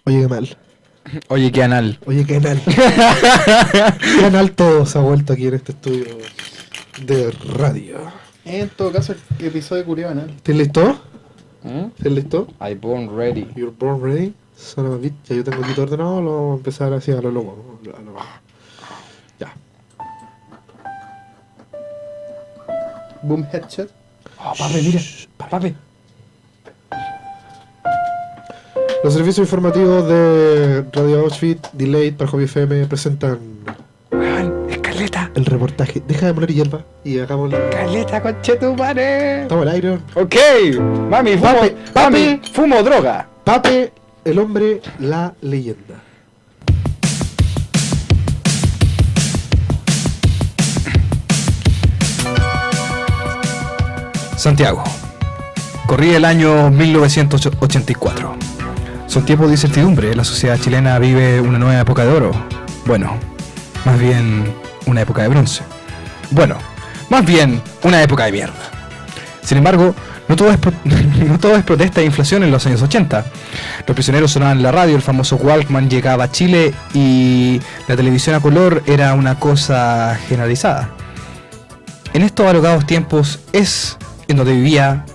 Oye, qué mal. Oye, qué anal. Oye, qué anal. Qué anal todo se ha vuelto aquí en este estudio de radio. En todo caso, el episodio culiado, ¿no? ¿Estás listo? ¿Mm? ¿Estás listo? I born ready. You're born ready. Son of a bitch. Ya yo tengo aquí todo ordenado. Lo vamos a empezar así a lo loco. Ya. Boom headshot. Oh, papi, mira. Papi. Los servicios informativos de Radio Auschwitz, Delay, para Hobby FM presentan Weón, escaleta. el reportaje. Deja de moler hierba y hagamos el... Escaleta, conchetumare. Estamos al aire. Ok. Mami, fumo. Papi, Mami, papi. fumo droga. Pape, el hombre, la leyenda. Santiago. Corría el año 1984. Son tiempos de incertidumbre. La sociedad chilena vive una nueva época de oro. Bueno, más bien una época de bronce. Bueno, más bien una época de mierda. Sin embargo, no todo es protesta e inflación en los años 80. Los prisioneros sonaban en la radio, el famoso Walkman llegaba a Chile y la televisión a color era una cosa generalizada. En estos alocados tiempos es en donde vivía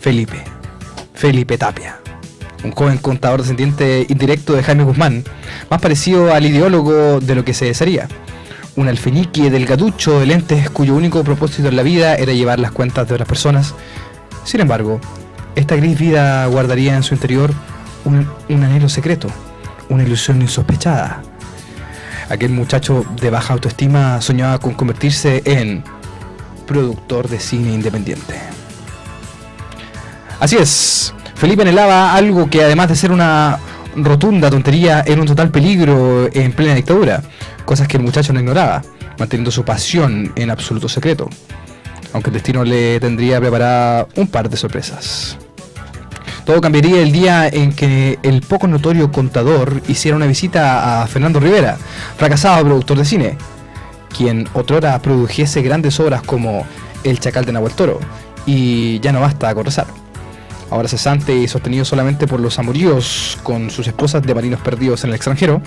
Felipe Tapia, un joven contador descendiente indirecto de Jaime Guzmán, más parecido al ideólogo de lo que se desearía. Un alfeñique delgaducho de lentes cuyo único propósito en la vida era llevar las cuentas de otras personas. Sin embargo, esta gris vida guardaría en su interior un anhelo secreto, una ilusión insospechada. Aquel muchacho de baja autoestima soñaba con convertirse en productor de cine independiente. Así es, Felipe anhelaba algo que, además de ser una rotunda tontería, era un total peligro en plena dictadura, cosas que el muchacho no ignoraba, manteniendo su pasión en absoluto secreto, aunque el destino le tendría preparada un par de sorpresas. Todo cambiaría el día en que el poco notorio contador hiciera una visita a Fernando Rivera, fracasado productor de cine, quien otrora produjese grandes obras como El Chacal de Nahuel Toro y Ya no basta con rezar. Ahora cesante y sostenido solamente por los amoríos con sus esposas de marinos perdidos en el extranjero,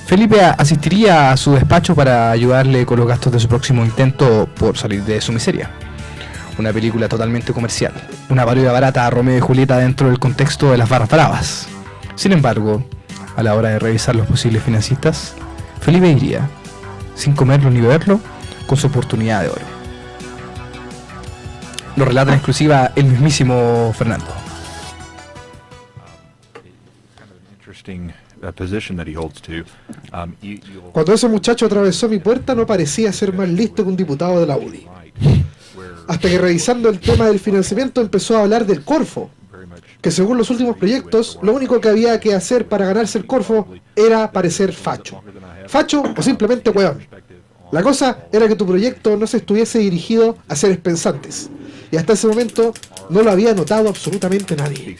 Felipe asistiría a su despacho para ayudarle con los gastos de su próximo intento por salir de su miseria. Una película totalmente comercial, una parodia barata a Romeo y Julieta dentro del contexto de las barras bravas. Sin embargo, a la hora de revisar los posibles financistas, Felipe iría, sin comerlo ni beberlo, con su oportunidad de oro. Lo relata en exclusiva el mismísimo Fernando. Cuando ese muchacho atravesó mi puerta no parecía ser más listo que un diputado de la UDI. Hasta que, revisando el tema del financiamiento, empezó a hablar del Corfo, que según los últimos proyectos, lo único que había que hacer para ganarse el Corfo era parecer facho. Facho o simplemente hueón. La cosa era que tu proyecto no se estuviese dirigido a seres pensantes, y hasta ese momento no lo había notado absolutamente nadie.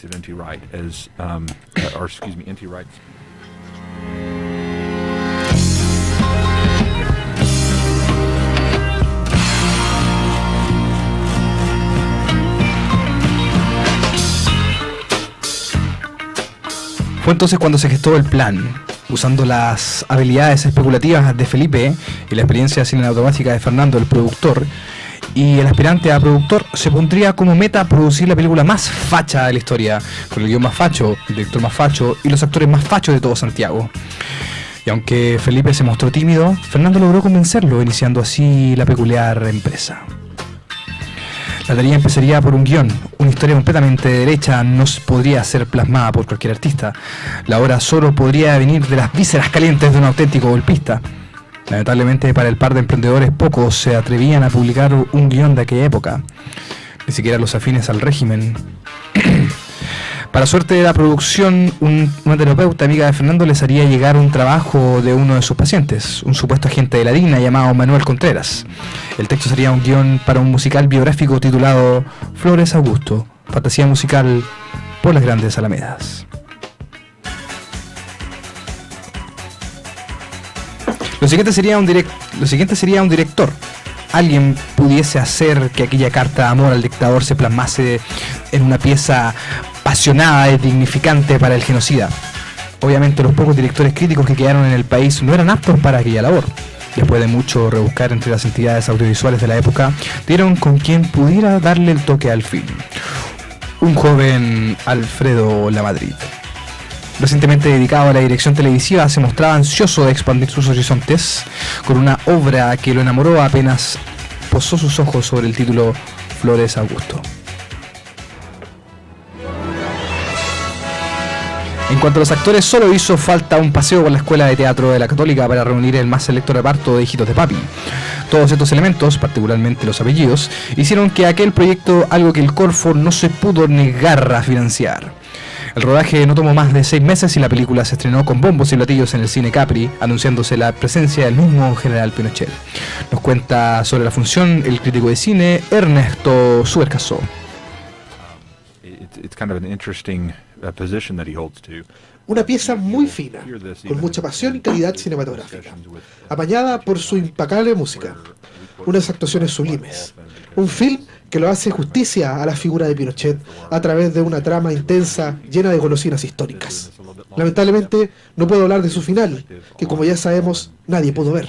Fue entonces cuando se gestó el plan, usando las habilidades especulativas de Felipe y la experiencia cinematográfica de Fernando, el productor, y el aspirante a productor se pondría como meta producir la película más facha de la historia, con el guion más facho, el director más facho y los actores más fachos de todo Santiago. Y aunque Felipe se mostró tímido, Fernando logró convencerlo, iniciando así la peculiar empresa. La tarea empezaría por un guión. Una historia completamente derecha no podría ser plasmada por cualquier artista. La obra solo podría venir de las vísceras calientes de un auténtico golpista. Lamentablemente, para el par de emprendedores, pocos se atrevían a publicar un guión de aquella época. Ni siquiera los afines al régimen. Para suerte de la producción, una terapeuta amiga de Fernando les haría llegar un trabajo de uno de sus pacientes, un supuesto agente de la DINA llamado Manuel Contreras. El texto sería un guión para un musical biográfico titulado Flores Augusto, fantasía musical por las grandes alamedas. Lo siguiente sería un director. Alguien pudiese hacer que aquella carta de amor al dictador se plasmase en una pieza apasionada y dignificante para el genocida. Obviamente los pocos directores críticos que quedaron en el país no eran aptos para aquella labor. Después de mucho rebuscar entre las entidades audiovisuales de la época, dieron con quien pudiera darle el toque al film. Un joven Alfredo Lamadrid. Recientemente dedicado a la dirección televisiva, se mostraba ansioso de expandir sus horizontes con una obra que lo enamoró apenas posó sus ojos sobre el título Flores Augusto. En cuanto a los actores, solo hizo falta un paseo por la Escuela de Teatro de la Católica para reunir el más selecto reparto de hijitos de papi. Todos estos elementos, particularmente los apellidos, hicieron que aquel proyecto algo que el Corfo no se pudo negar a financiar. El rodaje no tomó más de 6 meses y la película se estrenó con bombos y platillos en el cine Capri, anunciándose la presencia del mismo general Pinochet. Nos cuenta sobre la función el crítico de cine Ernesto Suercasó. It's kind of an interesting position that he holds to. Una pieza muy fina, con mucha pasión y calidad cinematográfica, apañada por su impecable música, unas actuaciones sublimes, un film que lo hace justicia a la figura de Pinochet a través de una trama intensa llena de golosinas históricas. Lamentablemente no puedo hablar de su final, que como ya sabemos nadie pudo ver.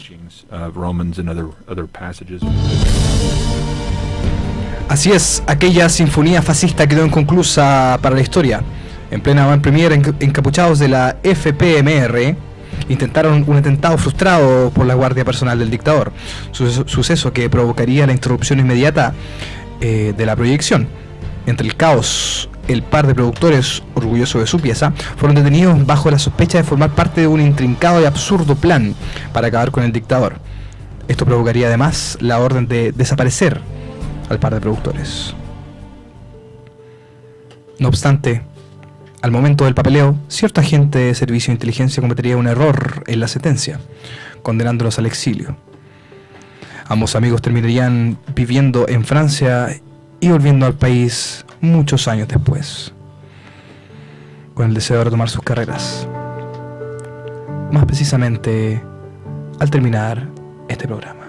Así es, aquella sinfonía fascista quedó inconclusa para la historia. En plena avant premiere, encapuchados de la FPMR, intentaron un atentado frustrado por la guardia personal del dictador, suceso que provocaría la interrupción inmediata de la proyección. Entre el caos, el par de productores, orgullosos de su pieza, fueron detenidos bajo la sospecha de formar parte de un intrincado y absurdo plan para acabar con el dictador. Esto provocaría además la orden de desaparecer al par de productores. No obstante, al momento del papeleo, cierto agente de servicio de inteligencia cometería un error en la sentencia, condenándolos al exilio. Ambos amigos terminarían viviendo en Francia y volviendo al país muchos años después, con el deseo de retomar sus carreras. Más precisamente, al terminar este programa.